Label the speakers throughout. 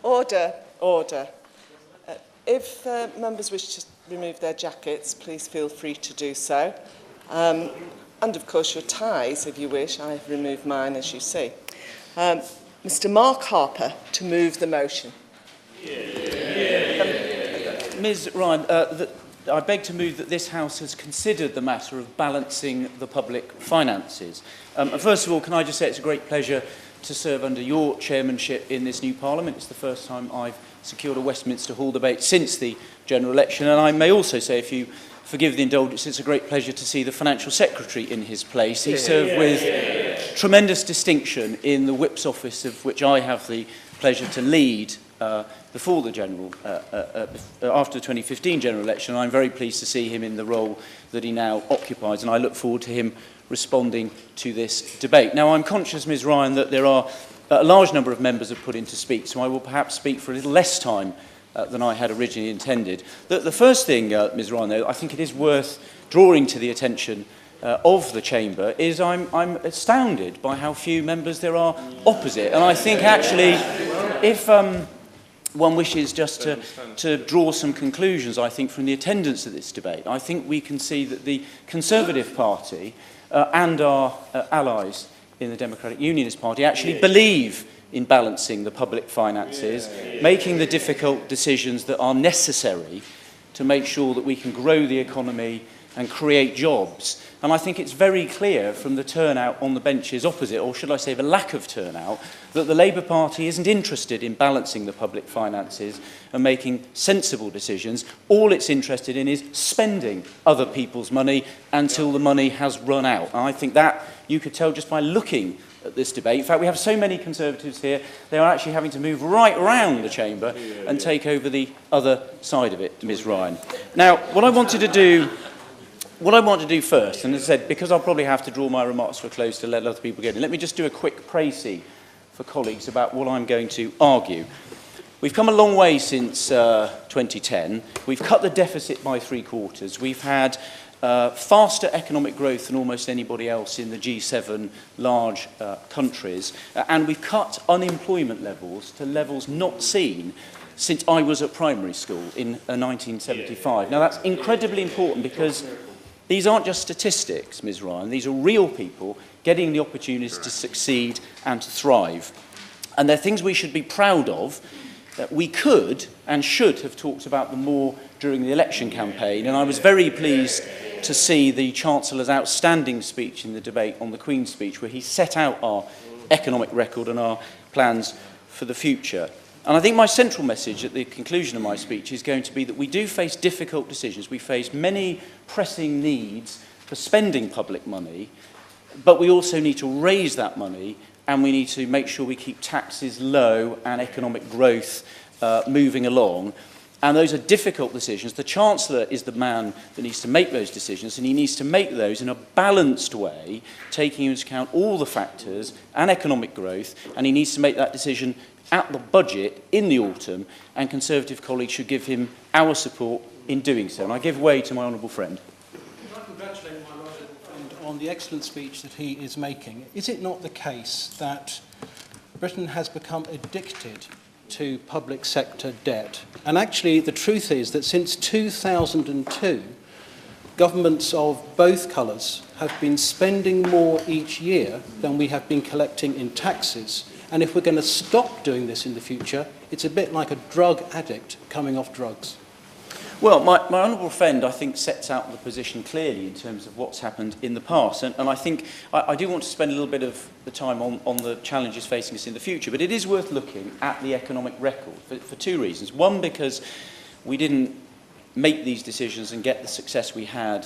Speaker 1: Order, order. If members wish to remove their jackets, please feel free to do so. And of course your ties, if you wish. I have removed mine, as you see. Mr. Mark Harper, to move the motion.
Speaker 2: Ms Ryan, I beg to move that this House has considered the matter of balancing the public finances. First of all, can I just say it's a great pleasure to serve under your chairmanship in this new Parliament. It's the first time I've secured a Westminster Hall debate since the general election, and I may also say, if you forgive the indulgence, it's a great pleasure to see the Financial Secretary in his place. He served with tremendous distinction in the Whip's office, of which I have the pleasure to lead before the after the 2015 general election. I'm very pleased to see him in the role that he now occupies, and I look forward to him responding to this debate. Now, I'm conscious, Ms Ryan, that there are a large number of members have put in to speak, so I will perhaps speak for a little less time than I had originally intended. The first thing, Ms Ryan, though, I think it is worth drawing to the attention of the Chamber is I'm astounded by how few members there are opposite. And I think actually, if one wishes just to draw some conclusions, I think, from the attendance of this debate, I think we can see that the Conservative Party and our allies in the Democratic Unionist Party actually believe in balancing the public finances, making the difficult decisions that are necessary to make sure that we can grow the economy and create jobs. And I think it's very clear from the turnout on the benches opposite, or should I say the lack of turnout, that the Labour Party isn't interested in balancing the public finances and making sensible decisions. All it's interested in is spending other people's money until the money has run out. And I think that you could tell just by looking at this debate. In fact, we have so many Conservatives here, they are actually having to move right around the Chamber and take over the other side of it, Ms Ryan. Now, what I want to do first, and as I said, because I'll probably have to draw my remarks to a close to let other people get in, let me just do a quick précis for colleagues about what I'm going to argue. We've come a long way since 2010. We've cut the deficit by 3/4. We've had faster economic growth than almost anybody else in the G7 large countries, and we've cut unemployment levels to levels not seen since I was at primary school in 1975. Now, that's incredibly important because these aren't just statistics, Ms Ryan. These are real people getting the opportunities to succeed and to thrive. And they're things we should be proud of. That we could and should have talked about them more during the election campaign. And I was very pleased to see the Chancellor's outstanding speech in the debate on the Queen's speech, where he set out our economic record and our plans for the future. And I think my central message at the conclusion of my speech is going to be that we do face difficult decisions. We face many pressing needs for spending public money, but we also need to raise that money, and we need to make sure we keep taxes low and economic growth moving along. And those are difficult decisions. The Chancellor is the man that needs to make those decisions, and he needs to make those in a balanced way, taking into account all the factors and economic growth, and he needs to make that decision at the budget in the autumn, and Conservative colleagues should give him our support in doing so. And I give way to my honourable friend.
Speaker 3: Can I congratulate my honourable friend on the excellent speech that he is making? Is it not the case that Britain has become addicted to public sector debt? And actually, the truth is that since 2002, governments of both colours have been spending more each year than we have been collecting in taxes. And if we're going to stop doing this in the future, it's a bit like a drug addict coming off drugs.
Speaker 2: Well, my honourable friend, I think, sets out the position clearly in terms of what's happened in the past. And I think I do want to spend a little bit of the time on the challenges facing us in the future. But it is worth looking at the economic record for two reasons. One, because we didn't make these decisions and get the success we had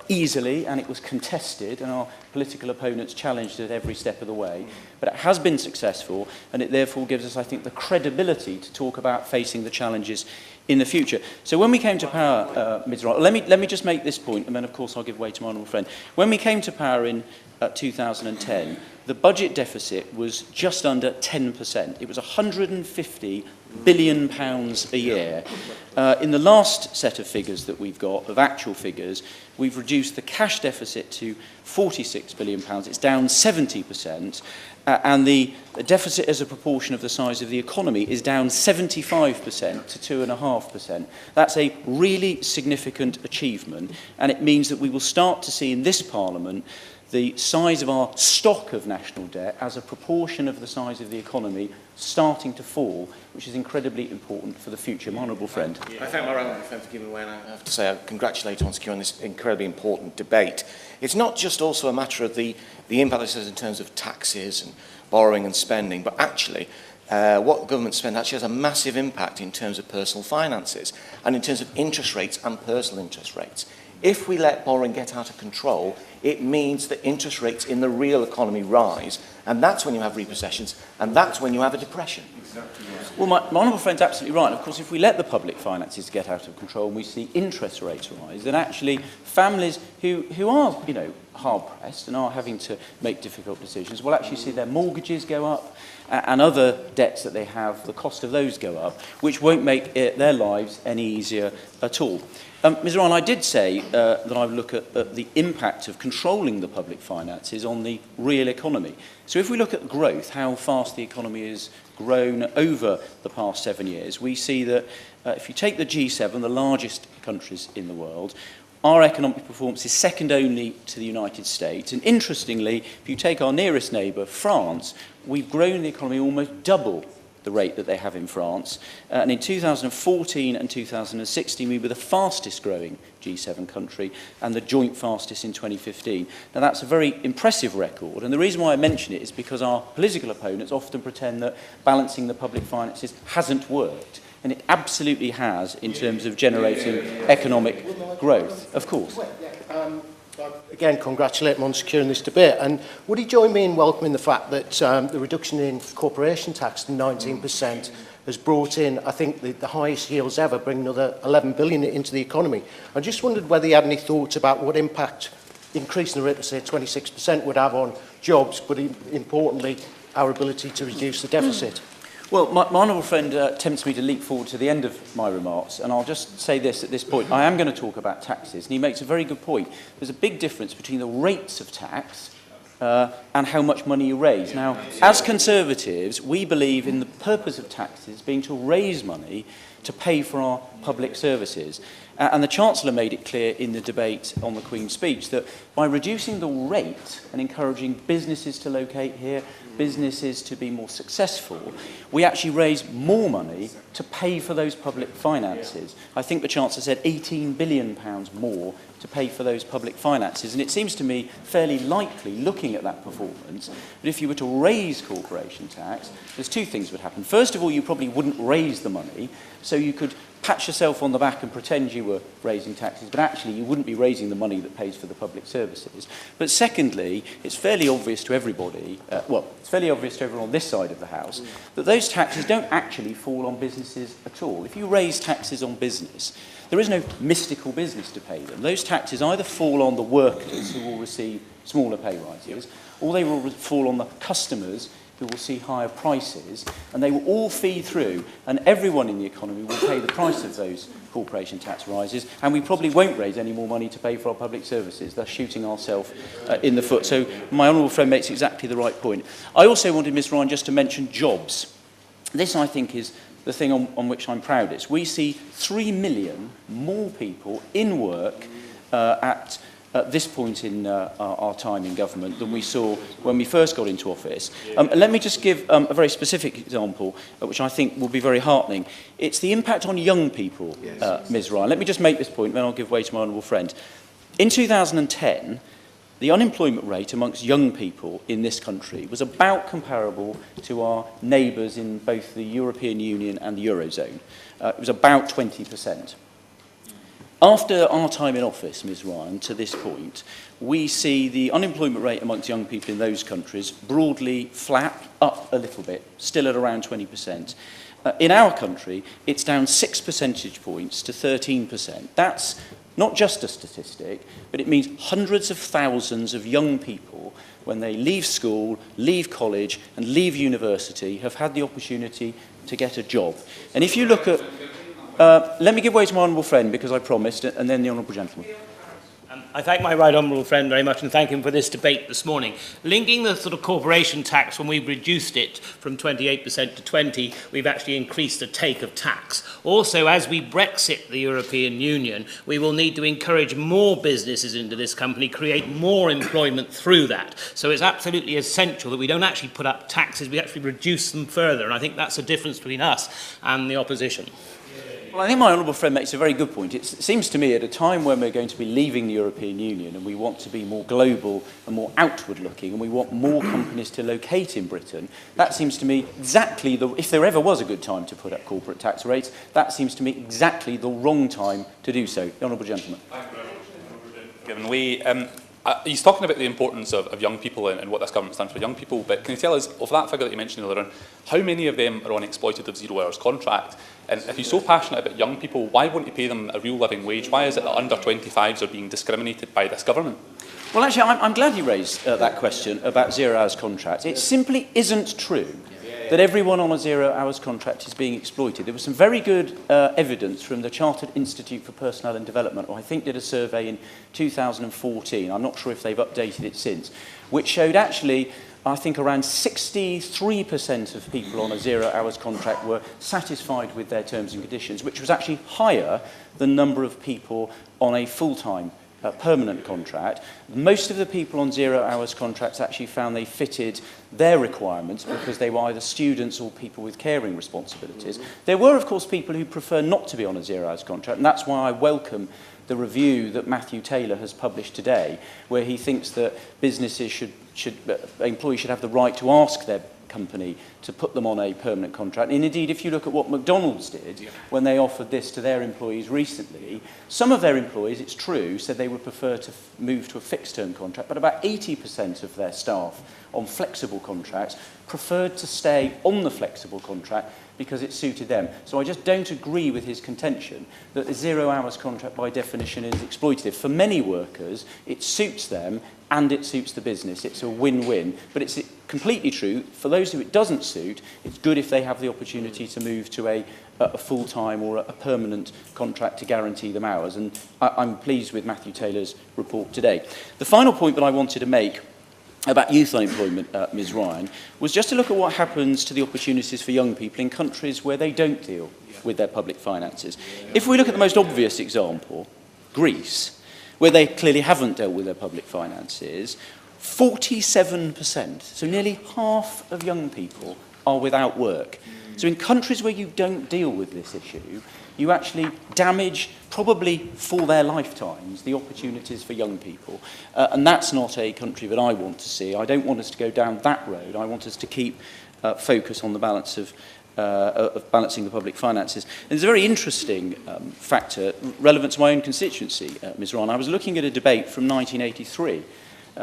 Speaker 2: easily, and it was contested, and our political opponents challenged it every step of the way. But it has been successful, and it therefore gives us, I think, the credibility to talk about facing the challenges in the future. So when we came to power, Ms. Wright, let me just make this point, and then, of course, I'll give way to my honourable friend. When we came to power in 2010, the budget deficit was just under 10%. It was £150 billion a year. In the last set of figures that we've got, of actual figures, we've reduced the cash deficit to £46 billion. It's down 70%. And the deficit as a proportion of the size of the economy is down 75% to 2.5%. That's a really significant achievement, and it means that we will start to see in this Parliament the size of our stock of national debt as a proportion of the size of the economy starting to fall, which is incredibly important for the future. My honourable friend.
Speaker 4: I thank my honourable friend for giving way, and I have to say I congratulate on securing this incredibly important debate. It's not just also a matter of the impact this has in terms of taxes and borrowing and spending, but actually what the government spends actually has a massive impact in terms of personal finances and in terms of interest rates and personal interest rates. If we let borrowing get out of control, it means that interest rates in the real economy rise, and that's when you have repossessions, and that's when you have a depression.
Speaker 2: Exactly. Well, my honourable friend's absolutely right. Of course, if we let the public finances get out of control and we see interest rates rise, then actually families who are, hard-pressed and are having to make difficult decisions will actually see their mortgages go up and other debts that they have, the cost of those go up, which won't make their lives any easier at all. Ms Ryan, I did say that I would look at the impact of controlling the public finances on the real economy. So if we look at growth, how fast the economy has grown over the past 7 years, we see that if you take the G7, the largest countries in the world, our economic performance is second only to the United States. And interestingly, if you take our nearest neighbour, France, we've grown the economy almost double the rate that they have in France. And in 2014 and 2016, we were the fastest growing G7 country and the joint fastest in 2015. Now, that's a very impressive record. And the reason why I mention it is because our political opponents often pretend that balancing the public finances hasn't worked. And it absolutely has in terms of generating economic growth, of course.
Speaker 5: Again, congratulate him on securing this debate. And would he join me in welcoming the fact that the reduction in corporation tax to 19% has brought in, I think, the highest yields ever, bringing another 11 billion into the economy? I just wondered whether he had any thoughts about what impact increasing the rate to, say, 26% would have on jobs, but importantly, our ability to reduce the deficit.
Speaker 2: Well, my honourable friend tempts me to leap forward to the end of my remarks, and I'll just say this at this point. I am going to talk about taxes, and he makes a very good point. There's a big difference between the rates of tax and how much money you raise. Now, as Conservatives, we believe in the purpose of taxes being to raise money to pay for our public services. And the Chancellor made it clear in the debate on the Queen's speech that by reducing the rate and encouraging businesses to locate here, businesses to be more successful, we actually raise more money to pay for those public finances. I think the Chancellor said £18 billion more to pay for those public finances. And it seems to me fairly likely, looking at that performance, that if you were to raise corporation tax, there's two things would happen. First of all, you probably wouldn't raise the money, so you could pat yourself on the back and pretend you were raising taxes, but actually you wouldn't be raising the money that pays for the public services. But secondly, it's fairly obvious to everybody, it's fairly obvious to everyone on this side of the House, that those taxes don't actually fall on businesses at all. If you raise taxes on business, there is no mystical business to pay them. Those taxes either fall on the workers, who will receive smaller pay rises, or they will fall on the customers, who will see higher prices, and they will all feed through, and everyone in the economy will pay the price of those corporation tax rises, and we probably won't raise any more money to pay for our public services, thus shooting ourselves in the foot. So my honourable friend makes exactly the right point. I also wanted Ms Ryan just to mention jobs. This, I think, is the thing on which I'm proudest. We see 3 million more people in work at this point in our time in government than we saw when we first got into office. Let me just give a very specific example, which I think will be very heartening. It's the impact on young people, Ms Ryan. Let me just make this point, then I'll give way to my honourable friend. In 2010, the unemployment rate amongst young people in this country was about comparable to our neighbours in both the European Union and the Eurozone. It was about 20%. After our time in office, Ms Ryan, to this point, we see the unemployment rate amongst young people in those countries broadly flat, up a little bit, still at around 20%. In our country, it's down 6 percentage points to 13%. That's not just a statistic, but it means hundreds of thousands of young people when they leave school, leave college and leave university, have had the opportunity to get a job. And if you look at... let me give way to my honourable friend, because I promised, and then the honourable gentleman.
Speaker 6: I thank my right honourable friend very much and thank him for this debate this morning. Linking the sort of corporation tax, when we've reduced it from 28% to 20%, we've actually increased the take of tax. Also, as we Brexit the European Union, we will need to encourage more businesses into this company, create more employment through that. So it's absolutely essential that we don't actually put up taxes, we actually reduce them further. And I think that's the difference between us and the opposition.
Speaker 2: Well, I think my honourable friend makes a very good point. It seems to me at a time when we're going to be leaving the European Union and we want to be more global and more outward looking and we want more companies to locate in Britain, that seems to me exactly if there ever was a good time to put up corporate tax rates, that seems to me exactly the wrong time to do so. The honourable gentleman.
Speaker 7: Given way, he's talking about the importance of young people and what this government stands for young people, but can you tell us, of that figure that you mentioned earlier on, how many of them are on exploitative 0 hours contract? And if you're so passionate about young people, why won't you pay them a real living wage? Why is it that under 25s are being discriminated by this government?
Speaker 2: Well, actually, I'm glad you raised that question about 0 hours contracts. It simply isn't true that everyone on a 0 hours contract is being exploited. There was some very good evidence from the Chartered Institute for Personnel and Development, who I think did a survey in 2014, I'm not sure if they've updated it since, which showed actually, I think around 63% of people on a 0 hours contract were satisfied with their terms and conditions, which was actually higher than the number of people on a full-time permanent contract. Most of the people on 0 hours contracts actually found they fitted their requirements because they were either students or people with caring responsibilities. There were, of course, people who prefer not to be on a 0 hours contract, and that's why I welcome the review that Matthew Taylor has published today, where he thinks that businesses employees should have the right to ask their company to put them on a permanent contract. And indeed, if you look at what McDonald's did when they offered this to their employees recently, some of their employees, it's true, said they would prefer to move to a fixed-term contract, but about 80% of their staff on flexible contracts preferred to stay on the flexible contract because it suited them. So I just don't agree with his contention that the 0 hours contract by definition is exploitative. For many workers, it suits them and it suits the business. It's a win-win. But it's completely true, for those who it doesn't suit, it's good if they have the opportunity to move to a full-time or a permanent contract to guarantee them hours. And I'm pleased with Matthew Taylor's report today. The final point that I wanted to make about youth unemployment, Ms Ryan, was just to look at what happens to the opportunities for young people in countries where they don't deal with their public finances. If we look at the most obvious example, Greece, where they clearly haven't dealt with their public finances, 47%, so nearly half of young people are without work. So in countries where you don't deal with this issue, you actually damage, probably for their lifetimes, the opportunities for young people. And that's not a country that I want to see. I don't want us to go down that road. I want us to keep focus on the balance of balancing the public finances. And there's a very interesting factor relevant to my own constituency, Ms Ron. I was looking at a debate from 1983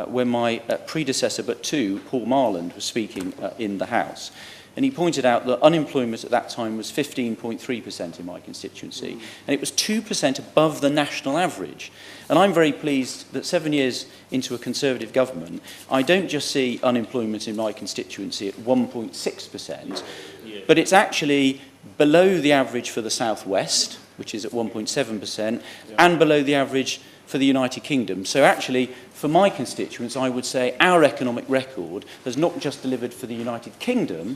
Speaker 2: when my predecessor, but two, Paul Marland, was speaking in the House. And he pointed out that unemployment at that time was 15.3% in my constituency, and it was 2% above the national average. And I'm very pleased that 7 years into a Conservative government, I don't just see unemployment in my constituency at 1.6%, but it's actually below the average for the South West, which is at 1.7%, and below the average for the United Kingdom. So actually, for my constituents, I would say our economic record has not just delivered for the United Kingdom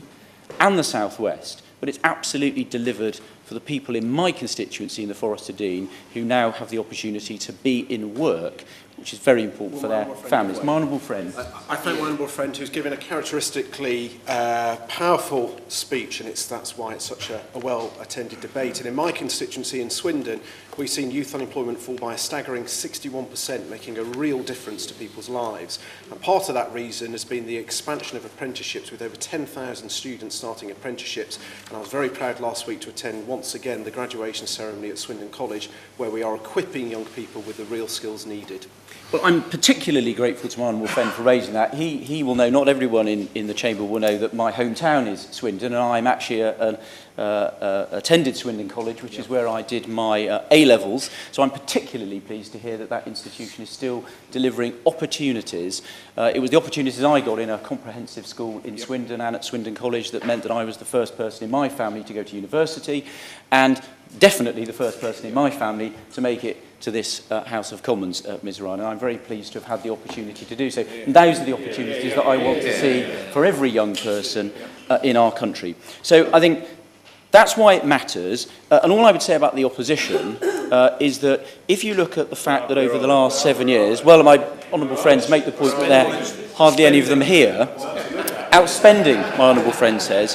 Speaker 2: and the South West, but it's absolutely delivered for the people in my constituency in the Forest of Dean who now have the opportunity to be in work, which is very important for their families. My honourable friend.
Speaker 8: I thank my honourable friend who's given a characteristically powerful speech, and that's why it's such a well-attended debate. And in my constituency in Swindon, we've seen youth unemployment fall by a staggering 61%, making a real difference to people's lives. And part of that reason has been the expansion of apprenticeships, with over 10,000 students starting apprenticeships. And I was very proud last week to attend once again the graduation ceremony at Swindon College, where we are equipping young people with the real skills needed.
Speaker 2: Well, I'm particularly grateful to my honourable friend for raising that. He will know, not everyone in the chamber will know that my hometown is Swindon, and I'm actually attended Swindon College, which is where I did my A-levels. So I'm particularly pleased to hear that that institution is still delivering opportunities. It was the opportunities I got in a comprehensive school in Swindon and at Swindon College that meant that I was the first person in my family to go to university, and definitely the first person in my family to make it to this House of Commons, Ms Ryan, and I'm very pleased to have had the opportunity to do so. And those are the opportunities that I want to see for every young person in our country. So I think that's why it matters. And all I would say about the opposition is that if you look at the fact that over the last 7 years, well, my honourable friends make the point that there are hardly any of them here, outspending, my honourable friend says,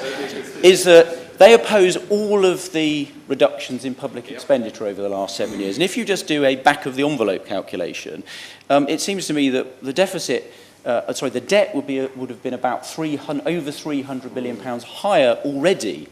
Speaker 2: is that they oppose all of the reductions in public expenditure over the last 7 years. And if you just do a back-of-the-envelope calculation, it seems to me that the deficit, the debt would have been about over £300 billion higher already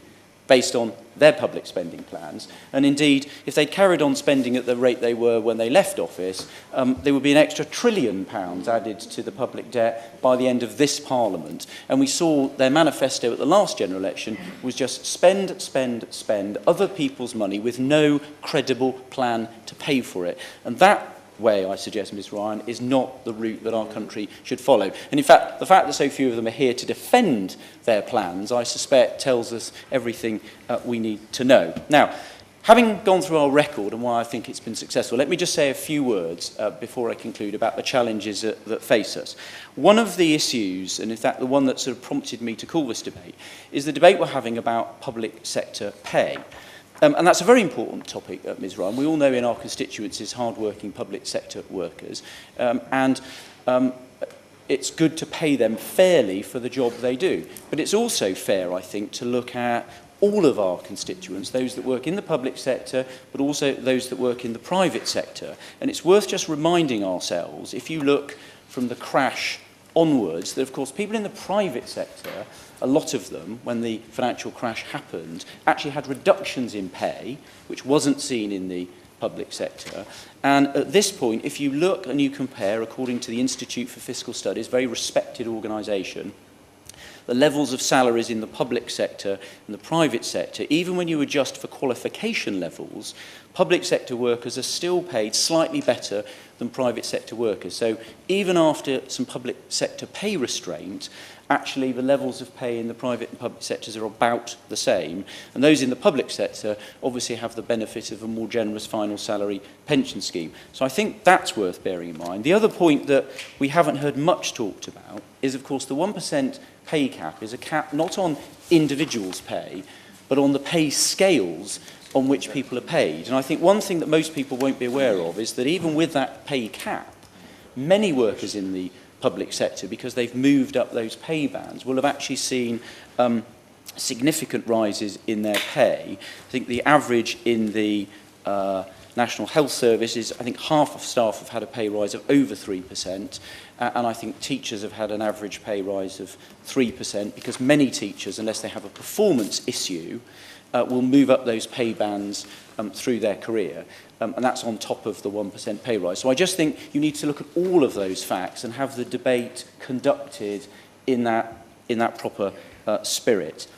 Speaker 2: based on their public spending plans. And indeed, if they carried on spending at the rate they were when they left office, there would be an extra £1 trillion added to the public debt by the end of this Parliament. And we saw their manifesto at the last general election was just spend, spend, spend other people's money with no credible plan to pay for it. And that way, I suggest, Ms Ryan, is not the route that our country should follow. And in fact, the fact that so few of them are here to defend their plans, I suspect, tells us everything we need to know. Now, having gone through our record and why I think it's been successful, let me just say a few words before I conclude about the challenges that face us. One of the issues, and in fact the one that sort of prompted me to call this debate, is the debate we're having about public sector pay. And that's a very important topic, Ms Ryan. We all know in our constituencies hard-working public sector workers, it's good to pay them fairly for the job they do. But it's also fair, I think, to look at all of our constituents, those that work in the public sector, but also those that work in the private sector. And it's worth just reminding ourselves, if you look from the crash onwards, that of course people in the private sector, a lot of them, when the financial crash happened, actually had reductions in pay, which wasn't seen in the public sector. And at this point, if you look and you compare, according to the Institute for Fiscal Studies, very respected organisation, the levels of salaries in the public sector and the private sector, even when you adjust for qualification levels, public sector workers are still paid slightly better than private sector workers. So even after some public sector pay restraint, actually the levels of pay in the private and public sectors are about the same. And those in the public sector obviously have the benefit of a more generous final salary pension scheme. So I think that's worth bearing in mind. The other point that we haven't heard much talked about is, of course, the 1% pay cap is a cap not on individuals' pay, but on the pay scales on which people are paid. And I think one thing that most people won't be aware of is that even with that pay cap, many workers in the public sector, because they've moved up those pay bands, will have actually seen significant rises in their pay. I think the average in the National Health Service is, I think half of staff have had a pay rise of over 3%, and I think teachers have had an average pay rise of 3%, because many teachers, unless they have a performance issue, will move up those pay bands through their career. And that's on top of the 1% pay rise. So I just think you need to look at all of those facts and have the debate conducted in that proper spirit.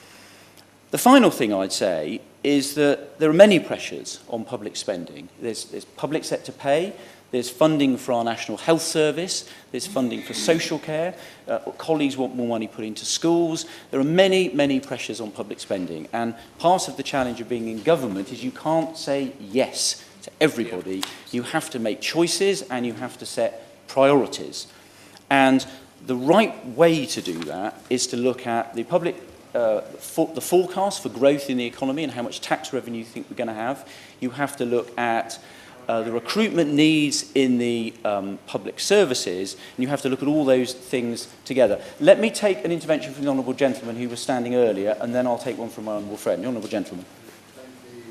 Speaker 2: The final thing I'd say is that there are many pressures on public spending. There's public sector pay, there's funding for our National Health Service, there's funding for social care, colleagues want more money put into schools. There are many, many pressures on public spending, and part of the challenge of being in government is you can't say yes to everybody. You have to make choices and you have to set priorities. And the right way to do that is to look at the public the forecast for growth in the economy and how much tax revenue you think we're going to have. You have to look at the recruitment needs in the public services, and you have to look at all those things together. Let me take an intervention from the Honourable Gentleman who was standing earlier, and then I'll take one from my Honourable friend. The Honourable Gentleman.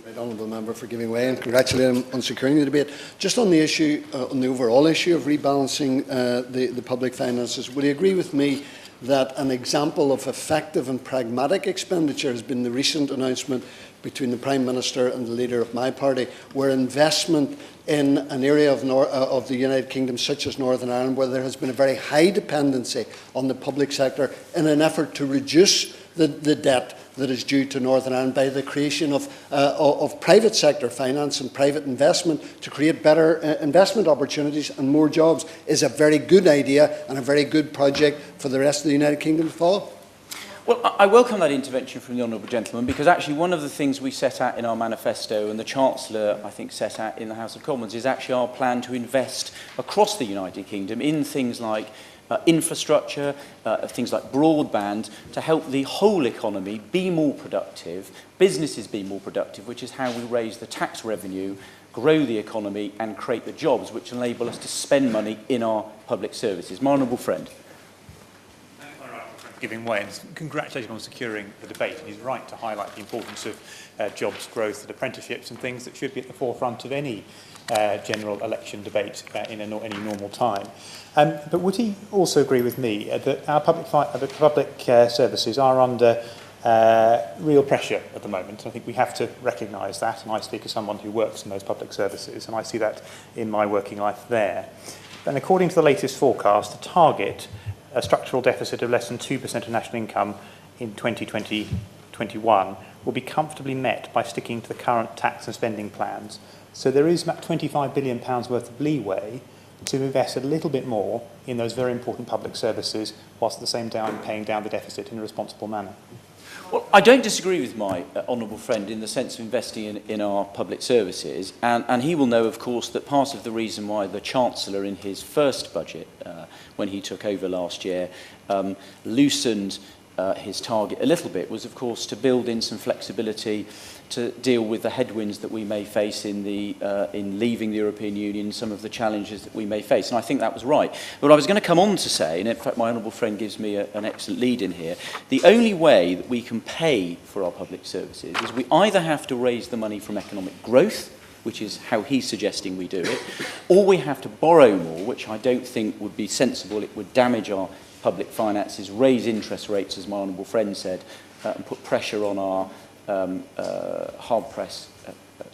Speaker 9: Thank the Honourable Member for giving way and congratulate him on securing the debate. Just on the issue, on the overall issue of rebalancing the public finances, would you agree with me that an example of effective and pragmatic expenditure has been the recent announcement between the Prime Minister and the leader of my party, where investment in an area of the United Kingdom such as Northern Ireland, where there has been a very high dependency on the public sector in an effort to reduce the debt that is due to Northern Ireland by the creation of private sector finance and private investment to create better investment opportunities and more jobs, is a very good idea and a very good project for the rest of the United Kingdom to follow.
Speaker 2: Well, I welcome that intervention from the Honourable Gentleman, because actually one of the things we set out in our manifesto, and the Chancellor, I think, set out in the House of Commons, is actually our plan to invest across the United Kingdom in things like infrastructure, things like broadband, to help the whole economy be more productive, businesses be more productive, which is how we raise the tax revenue, grow the economy and create the jobs which enable us to spend money in our public services. My honourable friend.
Speaker 10: Giving way and congratulating on securing the debate. And he's right to highlight the importance of jobs growth and apprenticeships and things that should be at the forefront of any general election debate in any normal time. But would he also agree with me that our public services are under real pressure at the moment? I think we have to recognise that, and I speak as someone who works in those public services, and I see that in my working life there. And according to the latest forecast, the target, a structural deficit of less than 2% of national income in 2020-21 will be comfortably met by sticking to the current tax and spending plans. So there is about £25 billion worth of leeway to invest a little bit more in those very important public services, whilst at the same time paying down the deficit in a responsible manner.
Speaker 2: Well, I don't disagree with my honourable friend in the sense of investing in our public services, and he will know, of course, that part of the reason why the Chancellor in his first budget, when he took over last year, loosened his target a little bit was, of course, to build in some flexibility to deal with the headwinds that we may face in leaving the European Union, some of the challenges that we may face. And I think that was right. But I was going to come on to say, and in fact my honourable friend gives me an excellent lead in here, the only way that we can pay for our public services is we either have to raise the money from economic growth, which is how he's suggesting we do it, or we have to borrow more, which I don't think would be sensible. It would damage our public finances, raise interest rates, as my honourable friend said, and put pressure on our hard-pressed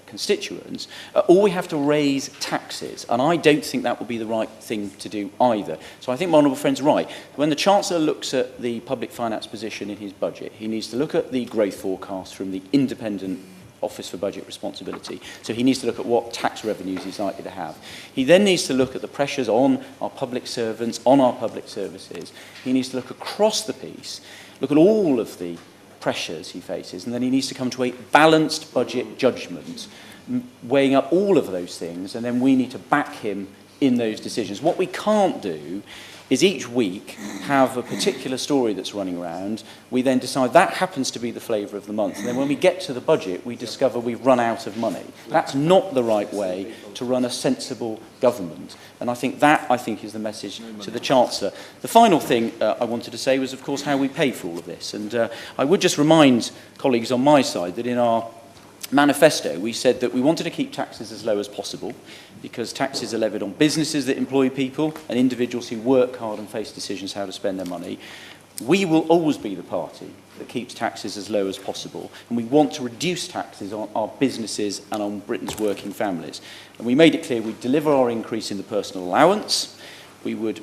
Speaker 2: constituents, or we have to raise taxes, and I don't think that would be the right thing to do either. So I think my honourable friend's right. When the Chancellor looks at the public finance position in his budget, he needs to look at the growth forecast from the independent Office for Budget Responsibility. So he needs to look at what tax revenues he's likely to have. He then needs to look at the pressures on our public servants, on our public services. He needs to look across the piece, look at all of the pressures he faces, and then he needs to come to a balanced budget judgment, weighing up all of those things, and then we need to back him in those decisions. What we can't do is each week have a particular story that's running around. We then decide that happens to be the flavour of the month. And then when we get to the budget, we discover we've run out of money. That's not the right way to run a sensible government. And I think that, is the message to the Chancellor. The final thing I wanted to say was, of course, how we pay for all of this. And I would just remind colleagues on my side that in our manifesto, we said that we wanted to keep taxes as low as possible because taxes are levied on businesses that employ people and individuals who work hard and face decisions how to spend their money. We will always be the party that keeps taxes as low as possible, and we want to reduce taxes on our businesses and on Britain's working families. And we made it clear we'd deliver our increase in the personal allowance, we would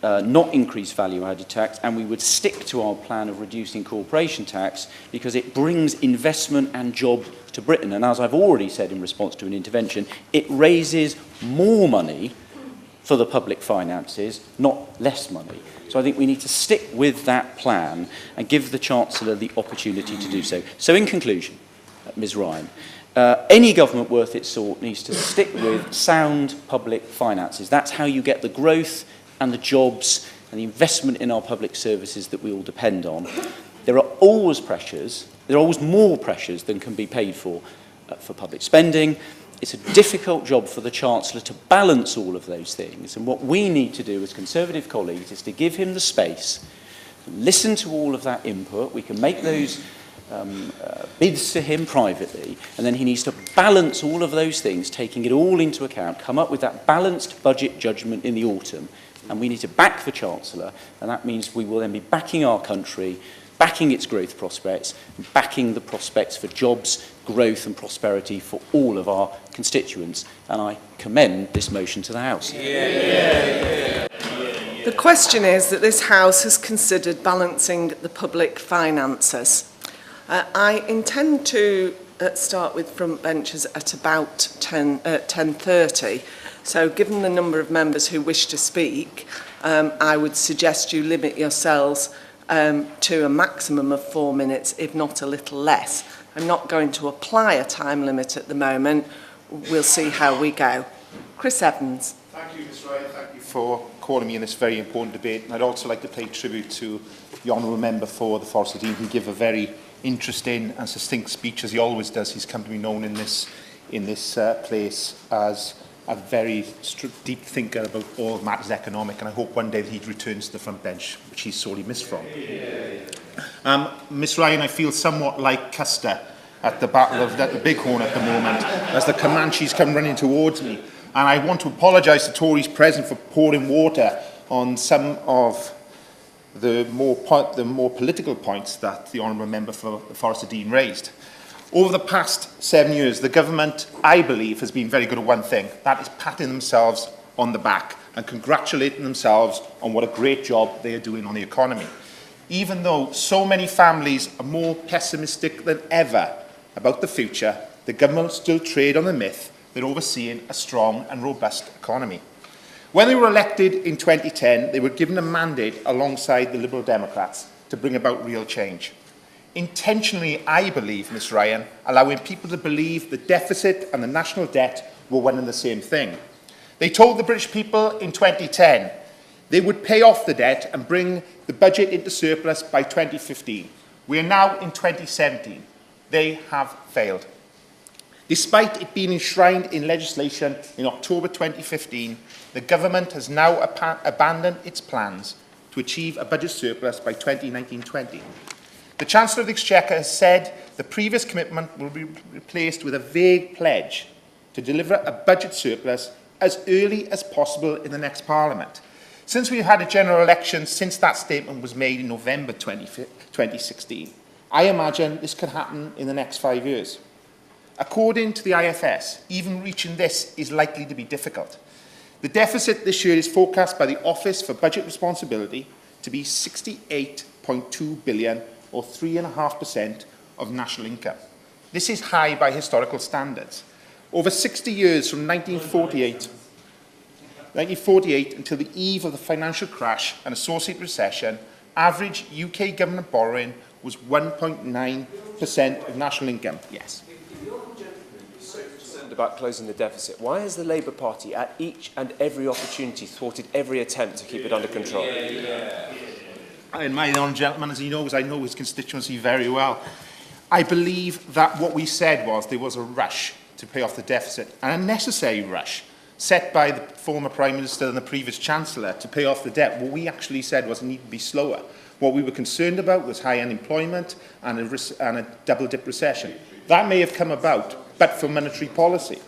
Speaker 2: not increase value-added tax, and we would stick to our plan of reducing corporation tax because it brings investment and jobs to Britain. And as I've already said in response to an intervention, it raises more money for the public finances, not less money. So I think we need to stick with that plan and give the Chancellor the opportunity to do so. So in conclusion, Ms Ryan, any government worth its salt needs to stick with sound public finances. That's how you get the growth and the jobs and the investment in our public services that we all depend on. There are always pressures. There are always more pressures than can be paid for public spending. It's a difficult job for the Chancellor to balance all of those things. And what we need to do as Conservative colleagues is to give him the space, listen to all of that input. We can make those bids to him privately, and then he needs to balance all of those things, taking it all into account, come up with that balanced budget judgment in the autumn. And we need to back the Chancellor, and that means we will then be backing our country, backing its growth prospects, and backing the prospects for jobs, growth and prosperity for all of our constituents. And I commend this motion to the House.
Speaker 1: The question is that this House has considered balancing the public finances. I intend to start with front benches at about 10:30. So given the number of members who wish to speak, I would suggest you limit yourselves to a maximum of 4 minutes, if not a little less. I'm not going to apply a time limit at the moment. We'll see how we go. Chris Evans.
Speaker 11: Thank you, Ms Ryan. Thank you for calling me in this very important debate. And I'd also like to pay tribute to the Honourable Member for the Forest of Dean, who gave a very interesting and succinct speech, as he always does. He's come to be known in this place as a very deep thinker about all matters economic, and I hope one day that he returns to the front bench, which he's sorely missed from. Miss Ryan, I feel somewhat like Custer at the Battle of the Bighorn at the moment, as the Comanches come running towards me. And I want to apologise to Tories present for pouring water on some of the more political points that the Honourable Member for the Forest of Dean raised. Over the past 7 years, the government, I believe, has been very good at one thing. That is patting themselves on the back and congratulating themselves on what a great job they are doing on the economy. Even though so many families are more pessimistic than ever about the future, the government will still trade on the myth they're overseeing a strong and robust economy. When they were elected in 2010, they were given a mandate alongside the Liberal Democrats to bring about real change. Intentionally, I believe, Ms Ryan, allowing people to believe the deficit and the national debt were one and the same thing. They told the British people in 2010 they would pay off the debt and bring the budget into surplus by 2015. We are now in 2017. They have failed. Despite it being enshrined in legislation in October 2015, the government has now abandoned its plans to achieve a budget surplus by 2019-20. The Chancellor of the Exchequer has said the previous commitment will be replaced with a vague pledge to deliver a budget surplus as early as possible in the next Parliament. Since we've had a general election since that statement was made in November 2016, I imagine this could happen in the next 5 years. According to the IFS, even reaching this is likely to be difficult. The deficit this year is forecast by the Office for Budget Responsibility to be 68.2 billion, or 3.5% of national income. This is high by historical standards. Over 60 years from 1948 until the eve of the financial crash and associated recession, average UK government borrowing was 1.9% of national income. Yes.
Speaker 12: About closing the deficit. Why has the Labour Party at each and every opportunity thwarted every attempt to keep it under control?
Speaker 11: And my honourable gentleman, as he knows, I know his constituency very well. I believe that what we said was there was a rush to pay off the deficit, an unnecessary rush set by the former Prime Minister and the previous Chancellor to pay off the debt. What we actually said was it needed to be slower. What we were concerned about was high unemployment and a double-dip recession. That may have come about but for monetary policy.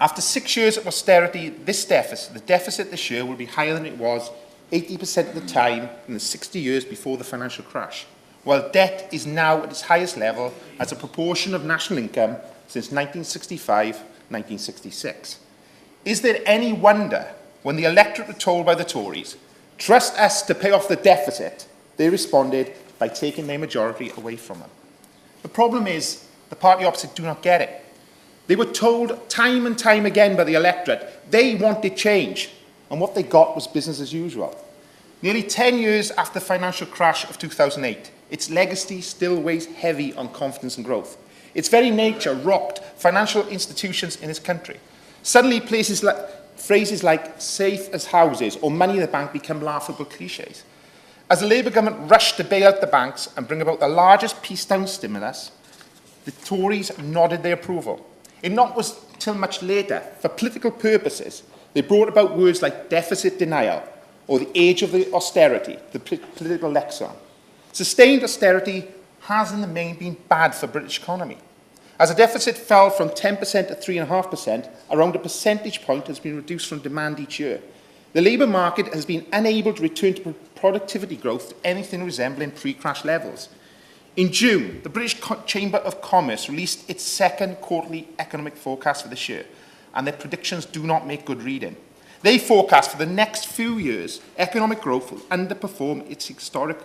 Speaker 11: After 6 years of austerity, the deficit this year will be higher than it was 80% of the time in the 60 years before the financial crash, while debt is now at its highest level as a proportion of national income since 1965-1966. Is there any wonder when the electorate were told by the Tories, trust us to pay off the deficit, they responded by taking their majority away from them? The problem is, the party opposite do not get it. They were told time and time again by the electorate they wanted change, and what they got was business as usual. Nearly 10 years after the financial crash of 2008, its legacy still weighs heavy on confidence and growth. Its very nature rocked financial institutions in this country. Suddenly, phrases like safe as houses or money in the bank become laughable cliches. As the Labour government rushed to bail out the banks and bring about the largest peace-down stimulus, the Tories nodded their approval. It not was till much later, for political purposes, they brought about words like deficit denial or the age of the austerity, the political lexicon. Sustained austerity has in the main been bad for the British economy. As the deficit fell from 10% to 3.5%, around a percentage point has been reduced from demand each year. The labour market has been unable to return to productivity growth to anything resembling pre-crash levels. In June, the British Chamber of Commerce released its second quarterly economic forecast for this year, and their predictions do not make good reading. They forecast for the next few years, economic growth will underperform its historic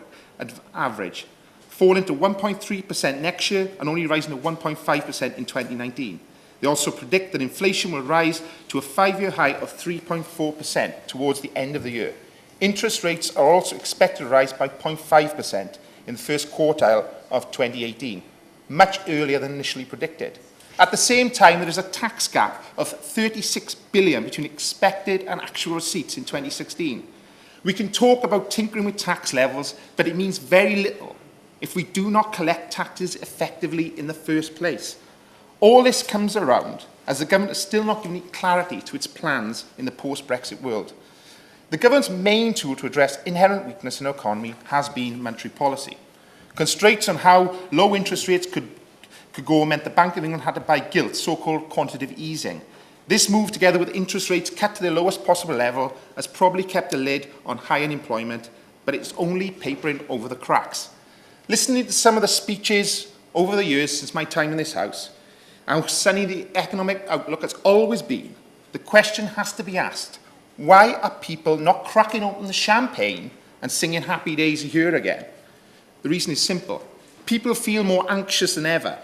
Speaker 11: average, falling to 1.3% next year and only rising to 1.5% in 2019. They also predict that inflation will rise to a 5-year high of 3.4% towards the end of the year. Interest rates are also expected to rise by 0.5% in the first quartile of 2018, much earlier than initially predicted. At the same time, there is a tax gap of 36 billion between expected and actual receipts in 2016. We can talk about tinkering with tax levels, but it means very little if we do not collect taxes effectively in the first place. All this comes around as the government has still not given clarity to its plans in the post-Brexit world. The government's main tool to address inherent weakness in our economy has been monetary policy. Constraints on how low interest rates could go meant the Bank of England had to buy gilt, so-called quantitative easing. This move, together with interest rates cut to the lowest possible level, has probably kept a lid on high unemployment, but it's only papering over the cracks. Listening to some of the speeches over the years since my time in this House, and how sunny the economic outlook has always been, the question has to be asked, why are people not cracking open the champagne and singing Happy Days here again? The reason is simple. People feel more anxious than ever.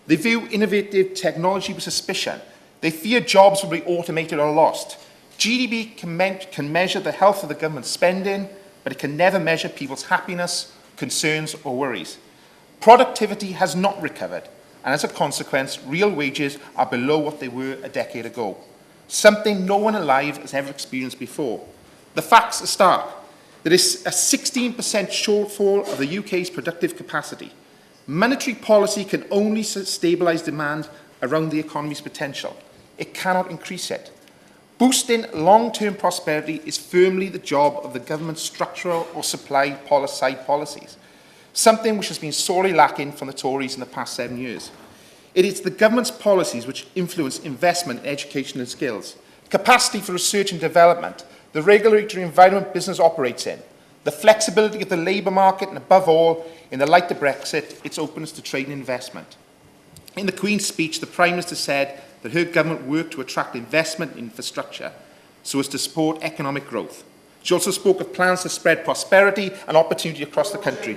Speaker 11: They view innovative technology with suspicion. They fear jobs will be automated or lost. GDP can measure the health of the government's spending, but it can never measure people's happiness, concerns or worries. Productivity has not recovered, and as a consequence, real wages are below what they were a decade ago, something no one alive has ever experienced before. The facts are stark. There is a 16% shortfall of the UK's productive capacity. Monetary policy can only stabilise demand around the economy's potential. It cannot increase it. Boosting long-term prosperity is firmly the job of the government's structural or supply side policies, something which has been sorely lacking from the Tories in the past 7 years. It is the government's policies which influence investment in education and skills, capacity for research and development, the regulatory environment business operates in, the flexibility of the labour market, and above all, in the light of Brexit, its openness to trade and investment. In the Queen's speech, the Prime Minister said that her government worked to attract investment in infrastructure so as to support economic growth. She also spoke of plans to spread prosperity and opportunity across the country.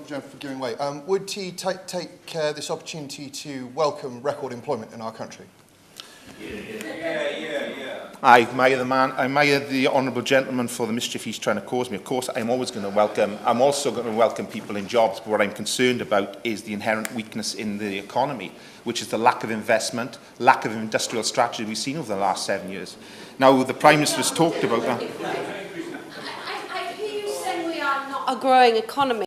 Speaker 13: For giving way. Would he take this opportunity to welcome record employment in our country?
Speaker 11: I admire the man. I admire the honourable gentleman for the mischief he's trying to cause me. Of course, I'm always going to welcome. I'm also going to welcome people in jobs. But what I'm concerned about is the inherent weakness in the economy, which is the lack of investment, lack of industrial strategy we've seen over the last 7 years. Now, the Prime Minister has talked about that.
Speaker 14: I hear you saying we are not a growing economy.